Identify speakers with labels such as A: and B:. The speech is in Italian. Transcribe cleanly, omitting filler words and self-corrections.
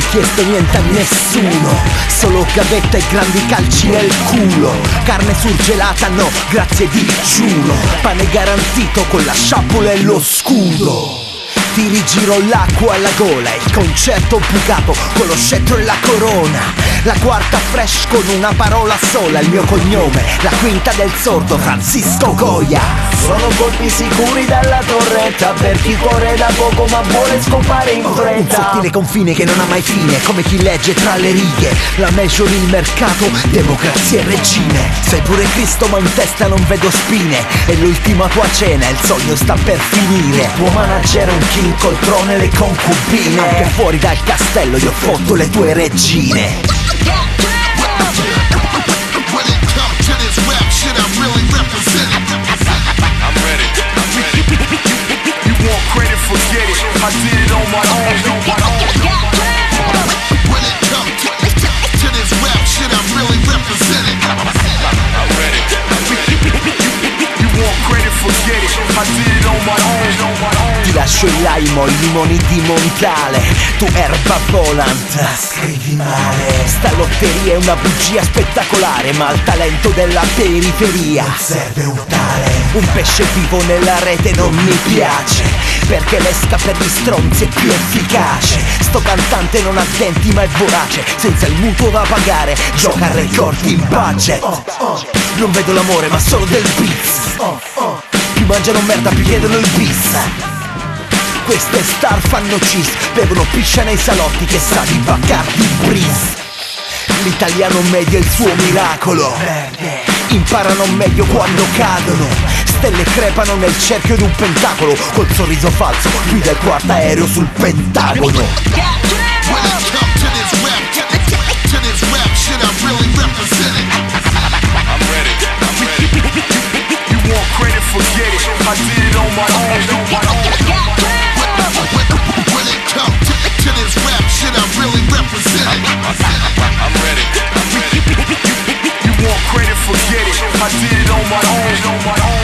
A: mai chiesto niente a nessuno, solo gavetta e grandi calci nel culo. Carne surgelata no, grazie digiuno. Pane garantito con la sciabola e lo scudo. Ti rigiro l'acqua alla gola, il concerto bucato con lo scettro e la corona. La quarta fresh con una parola sola, il mio cognome, la quinta del sordo Francisco Goya.
B: Sono colpi sicuri dalla torretta per chi corre da poco ma vuole scopare in fretta.
A: Un sottile confine che non ha mai fine, come chi legge tra le righe. La major, il mercato, democrazia e regime. Sei pure Cristo ma in testa non vedo spine. E l'ultima tua cena, il sogno sta per finire.
B: Tuo manager è un king col trono e le concubine.
A: Anche fuori dal castello io fotto le tue regine.
C: I did it on my own. When it comes to this rap shit, I'm really representing. I'm ready. You want credit, forget it. I did it on my own.
A: Ti lascio il laimo, i limoni di Montale. Tu erba volant, scrivi male. Sta lotteria è una bugia spettacolare, ma al talento della periferia serve un tale. Un pesce vivo nella rete non mi piace, perché l'esca per gli stronzi è più efficace. Sto cantante non ha denti ma è vorace, senza il mutuo da pagare, gioca a record in budget. Non vedo l'amore ma solo del beats. Più mangiano merda più chiedono il bis. Queste star fanno cheese, bevono piscia nei salotti che sa di Bacardi Breeze. L'italiano medio è il suo miracolo, imparano meglio quando cadono. Stelle crepano nel cerchio di un pentacolo, col sorriso falso guida il quarto aereo sul Pentagono.
C: When it comes to this rap shit, I'm really representing. I'm ready. You want credit, forget it. I did it on my own. When it comes to this rap shit, I'm really representing. I'm ready. You want credit, forget it. I did it on my own.